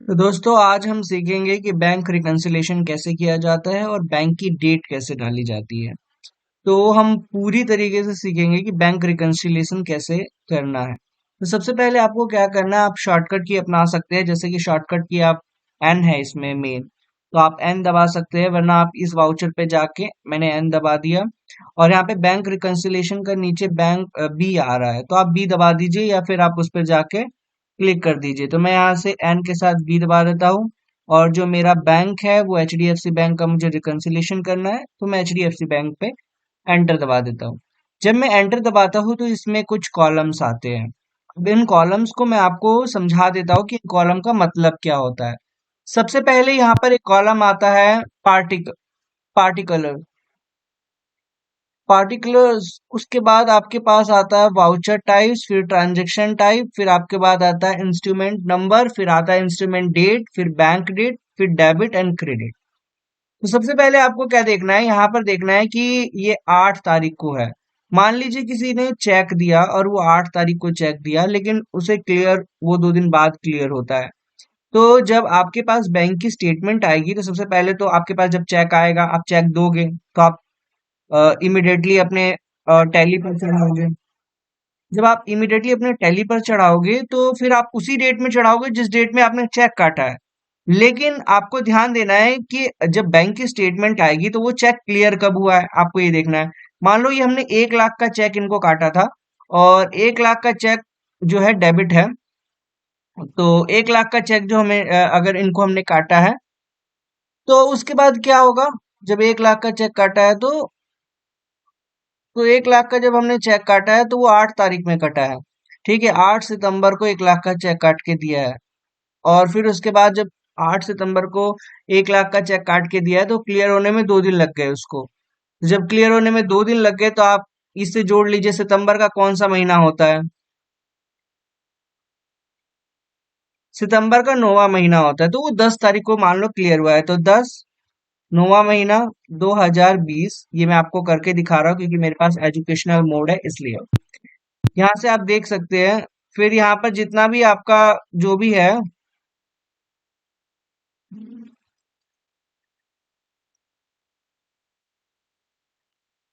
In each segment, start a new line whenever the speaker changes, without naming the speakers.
तो दोस्तों आज हम सीखेंगे कि बैंक रिकन्सिलेशन कैसे किया जाता है और बैंक की डेट कैसे डाली जाती है। तो हम पूरी तरीके से सीखेंगे कि बैंक रिकन्सिलेशन कैसे करना है। तो सबसे पहले आपको क्या करना है, आप शॉर्टकट की अपना सकते हैं। जैसे कि शॉर्टकट की आप एन है इसमें मेन, तो आप एन दबा सकते हैं, वरना आप इस वाउचर पे जाके मैंने एन दबा दिया और यहाँ पे बैंक रिकन्सिलेशन का नीचे बैंक बी आ रहा है, तो आप बी दबा दीजिए या फिर आप उस पर जाके क्लिक कर दीजिए। तो मैं यहाँ से एन के साथ बी दबा देता हूँ और जो मेरा बैंक है वो एचडीएफसी बैंक का मुझे रिकन्सिलेशन करना है, तो मैं एचडीएफसी बैंक पे एंटर दबा देता हूँ। जब मैं एंटर दबाता हूँ तो इसमें कुछ कॉलम्स आते हैं। अब इन कॉलम्स को मैं आपको समझा देता हूँ कि कॉलम का मतलब क्या होता है। सबसे पहले यहाँ पर एक कॉलम आता है पार्टिकुलर पार्टिकुलर्स, उसके बाद आपके पास आता है वाउचर टाइप्स, फिर ट्रांजैक्शन टाइप, फिर आपके बाद आता है इंस्ट्रूमेंट नंबर, फिर आता है इंस्ट्रूमेंट डेट, फिर बैंक डेट, फिर डेबिट एंड क्रेडिट। तो सबसे पहले आपको क्या देखना है, यहाँ पर देखना है कि ये 8 तारीख को है। मान लीजिए किसी ने चेक दिया और वो 8 तारीख को चेक दिया, लेकिन उसे क्लियर वो 2 दिन बाद क्लियर होता है। तो जब आपके पास बैंक की स्टेटमेंट आएगी तो सबसे पहले तो आपके पास जब चेक आएगा, आप चेक दोगे तो आप इमिडिएटली अपने टैली पर चढ़ाओगे। जब आप इमिडिएटली अपने टैली पर चढ़ाओगे तो फिर आप उसी डेट में चढ़ाओगे जिस डेट में आपने चेक काटा है। लेकिन आपको ध्यान देना है कि जब बैंक की स्टेटमेंट आएगी तो वो चेक क्लियर कब हुआ है, आपको ये देखना है। मान लो ये हमने 1 लाख का चेक इनको काटा था और 1 लाख का चेक जो है डेबिट है। तो 1 लाख का चेक जो हमें अगर इनको हमने काटा है तो उसके बाद क्या होगा। जब 1 लाख का चेक काटा है तो 1 लाख का जब हमने चेक काटा है तो वो 8 तारीख में कटा है। ठीक है, 8 सितंबर को 1 लाख का चेक काट के दिया है और फिर उसके बाद जब 8 सितंबर को 1 लाख का चेक काट के दिया है तो क्लियर होने में 2 दिन लग गए उसको। जब क्लियर होने में 2 दिन लग गए तो आप इससे जोड़ लीजिए सितंबर का कौन सा महीना होता है। सितंबर का 9वां महीना होता है, तो वो 10 तारीख को मान लो क्लियर हुआ है, तो 10 9वां महीना 2020। ये मैं आपको करके दिखा रहा हूँ क्योंकि मेरे पास एजुकेशनल मोड है इसलिए। यहाँ से आप देख सकते हैं। फिर यहाँ पर जितना भी आपका जो भी है,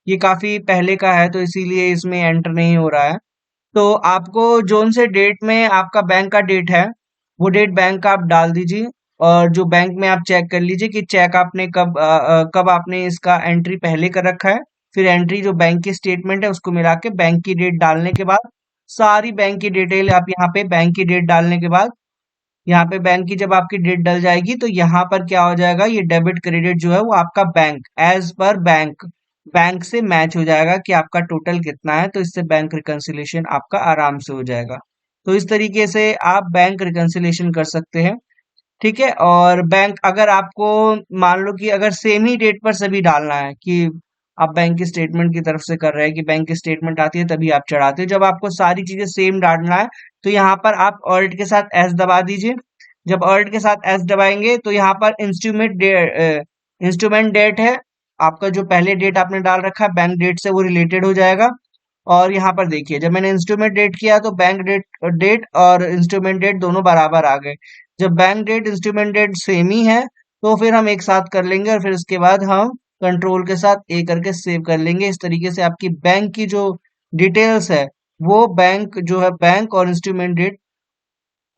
ये काफी पहले का है तो इसीलिए इसमें एंटर नहीं हो रहा है। तो आपको जोन से डेट में आपका बैंक का डेट है, वो डेट बैंक का आप डाल दीजिए और जो बैंक में आप चेक कर लीजिए कि चेक आपने कब आपने इसका एंट्री पहले कर रखा है। फिर एंट्री जो बैंक की स्टेटमेंट है उसको मिला के बैंक की डेट डालने के बाद सारी बैंक की डिटेल आप यहाँ पे बैंक की डेट डालने के बाद यहाँ पे बैंक की जब आपकी डेट डल जाएगी तो यहाँ पर क्या हो जाएगा, ये डेबिट क्रेडिट जो है वो आपका बैंक एज पर बैंक से मैच हो जाएगा कि आपका टोटल कितना है। तो इससे बैंक रिकन्सिलेशन आपका आराम से हो जाएगा। तो इस तरीके से आप बैंक रिकन्सिलेशन कर सकते हैं। ठीक है, और बैंक अगर आपको मान लो कि अगर सेम ही डेट पर सभी डालना है कि आप बैंक की स्टेटमेंट की तरफ से कर रहे हैं कि बैंक की स्टेटमेंट आती है तभी आप चढ़ाते हो, जब आपको सारी चीजें सेम डालना है तो यहाँ पर आप ऑल्ट के साथ एस दबा दीजिए। जब ऑल्ट के साथ एस दबाएंगे तो यहाँ पर इंस्ट्रूमेंट डेट है, आपका जो पहले डेट आपने डाल रखा है बैंक डेट से वो रिलेटेड हो जाएगा। और यहाँ पर देखिए जब मैंने इंस्ट्रूमेंट डेट किया तो बैंक डेट डेट और इंस्ट्रूमेंट डेट दोनों बराबर आ गए। जब bank date instrument date same ही है तो फिर हम एक साथ कर लेंगे और फिर उसके बाद हम कंट्रोल के साथ ए करके सेव कर लेंगे। इस तरीके से आपकी बैंक की जो डिटेल्स है वो बैंक जो है बैंक और इंस्ट्रूमेंट डेट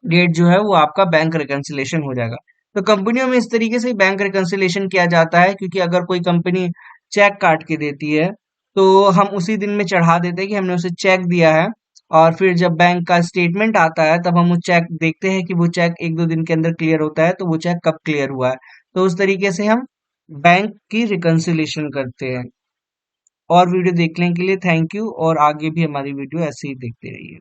डेट जो है वो आपका बैंक रिकन्सिलेशन हो जाएगा। तो कंपनियों में इस तरीके से बैंक रिकन्सिलेशन किया जाता है, क्योंकि अगर कोई कंपनी चेक काट के देती है तो हम उसी दिन में चढ़ा देते हैं कि हमने उसे चेक दिया है। और फिर जब बैंक का स्टेटमेंट आता है तब हम वो चेक देखते हैं कि वो चेक 1-2 दिन के अंदर क्लियर होता है, तो वो चेक कब क्लियर हुआ है। तो उस तरीके से हम बैंक की रिकन्सिलेशन करते हैं। और वीडियो देखने के लिए थैंक यू, और आगे भी हमारी वीडियो ऐसे ही देखते रहिए।